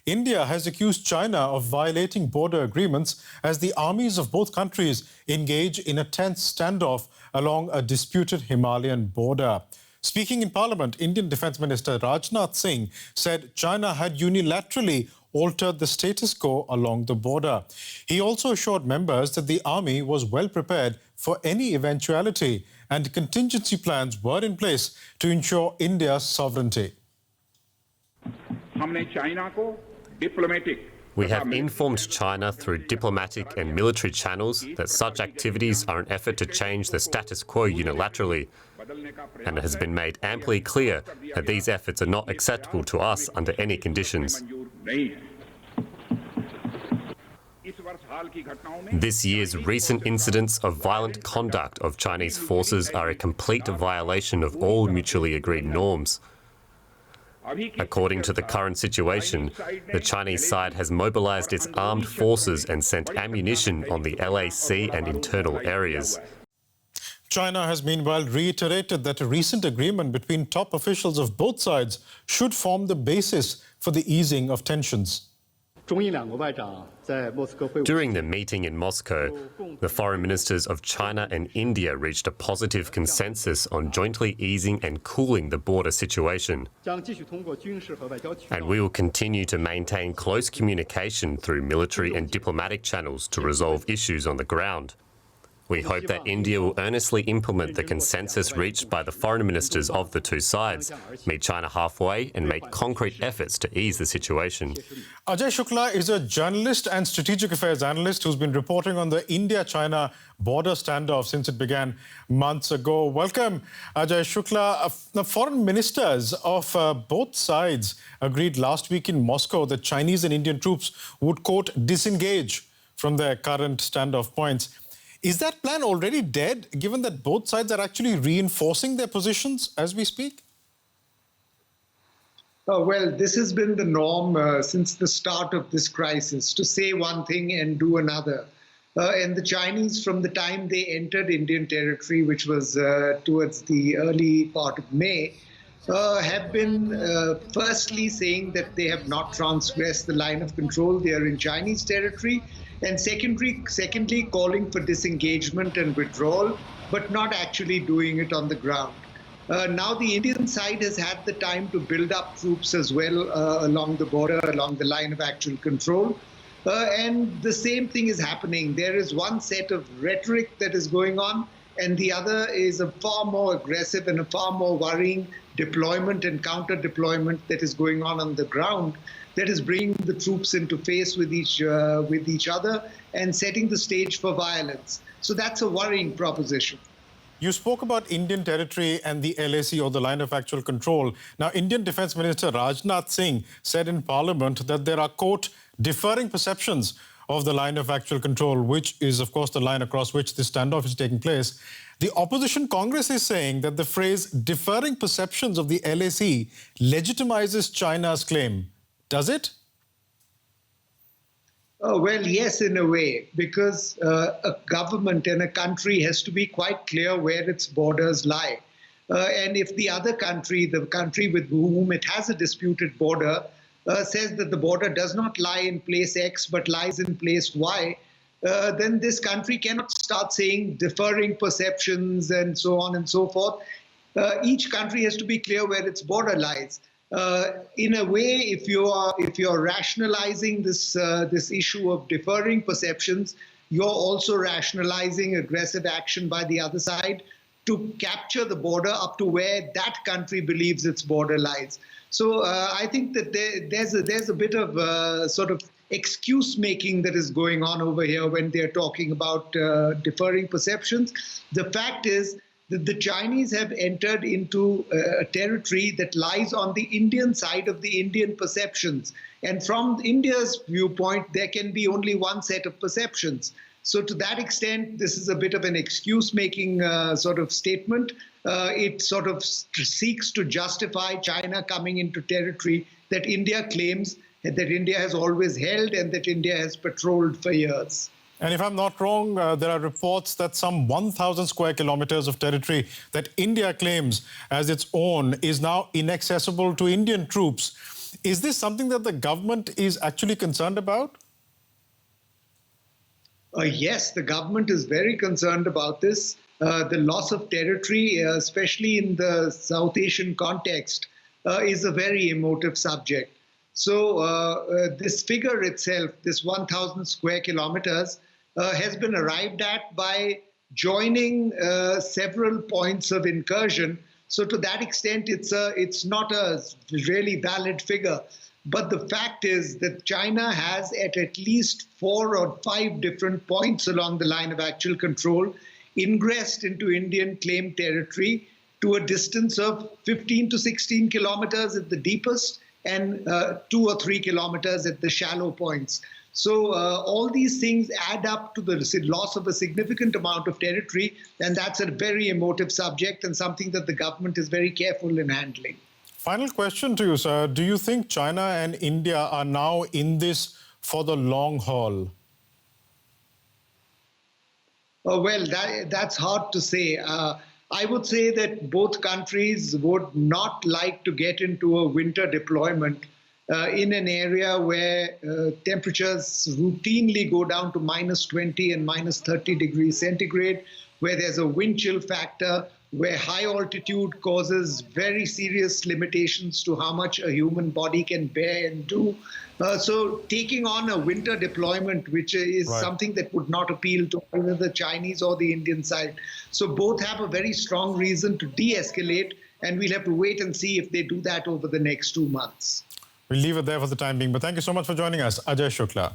India has accused China of violating border agreements as the armies of both countries engage in a tense standoff along a disputed Himalayan border. Speaking in Parliament, Indian Defence Minister Rajnath Singh said China had unilaterally altered the status quo along the border. He also assured members that the army was well prepared for any eventuality and contingency plans were in place to ensure India's sovereignty. We have informed China through diplomatic and military channels that such activities are an effort to change the status quo unilaterally, and it has been made amply clear that these efforts are not acceptable to us under any conditions. This year's recent incidents of violent conduct of Chinese forces are a complete violation of all mutually agreed norms. According to the current situation, the Chinese side has mobilized its armed forces and sent ammunition on the LAC and internal areas. China has meanwhile reiterated that a recent agreement between top officials of both sides should form the basis for the easing of tensions. During the meeting in Moscow, the foreign ministers of China and India reached a positive consensus on jointly easing and cooling the border situation. And we will continue to maintain close communication through military and diplomatic channels to resolve issues on the ground. We hope that India will earnestly implement the consensus reached by the foreign ministers of the two sides, meet China halfway and make concrete efforts to ease the situation. Ajay Shukla is a journalist and strategic affairs analyst who's been reporting on the India-China border standoff since it began months ago. Welcome, Ajay Shukla. The foreign ministers of both sides agreed last week in Moscow that Chinese and Indian troops would, quote, disengage from their current standoff points. Is that plan already dead, given that both sides are actually reinforcing their positions as we speak? Well, this has been the norm since the start of this crisis, to say one thing and do another. And the Chinese, from the time they entered Indian territory, which was towards the early part of May, have been firstly saying that they have not transgressed the line of control. They are in Chinese territory. And secondly, calling for disengagement and withdrawal, but not actually doing it on the ground. Now the Indian side has had the time to build up troops as well along the border, along the line of actual control. And the same thing is happening. There is one set of rhetoric that is going on, and the other is a far more aggressive and a far more worrying deployment and counter-deployment that is going on the ground, that is bringing the troops into face with each other and setting the stage for violence. So that's a worrying proposition. You spoke about Indian territory and the LAC, or the line of actual control. Now, Indian Defence Minister Rajnath Singh said in Parliament that there are, quote, differing perceptions of the line of actual control, which is, of course, the line across which this standoff is taking place. The opposition Congress is saying that the phrase differing perceptions of the LAC legitimizes China's claim. Does it? Well, yes, in a way, because a government and a country has to be quite clear where its borders lie. And if the other country, the country with whom it has a disputed border, says that the border does not lie in place X but lies in place Y, then this country cannot start saying differing perceptions and so on and so forth. Each country has to be clear where its border lies. In a way, if you're rationalizing this issue of differing perceptions, you're also rationalizing aggressive action by the other side to capture the border up to where that country believes its border lies. So I think that there's a bit of sort of excuse making that is going on over here when they're talking about differing perceptions. The fact is that the Chinese have entered into a territory that lies on the Indian side of the Indian perceptions. And from India's viewpoint, there can be only one set of perceptions. So to that extent, this is a bit of an excuse-making sort of statement. It sort of seeks to justify China coming into territory that India claims that India has always held and that India has patrolled for years. And if I'm not wrong, there are reports that some 1,000 square kilometers of territory that India claims as its own is now inaccessible to Indian troops. Is this something that the government is actually concerned about? Yes, the government is very concerned about this. The loss of territory, especially in the South Asian context, is a very emotive subject. So this figure itself, this 1,000 square kilometers, has been arrived at by joining several points of incursion. So to that extent, it's not a really valid figure. But the fact is that China has at least 4 or 5 different points along the line of actual control ingressed into Indian claimed territory to a distance of 15 to 16 kilometers at the deepest and 2 or 3 kilometers at the shallow points. So all these things add up to the loss of a significant amount of territory, and that's a very emotive subject and something that the government is very careful in handling. Final question to you, sir. Do you think China and India are now in this for the long haul? Well, that's hard to say. I would say that both countries would not like to get into a winter deployment in an area where temperatures routinely go down to minus 20 and minus 30 degrees centigrade, where there's a wind chill factor, where high altitude causes very serious limitations to how much a human body can bear and do. So taking on a winter deployment, which is something that would not appeal to either the Chinese or the Indian side. So both have a very strong reason to de-escalate, and we'll have to wait and see if they do that over the next 2 months. We'll leave it there for the time being, but thank you so much for joining us, Ajay Shukla.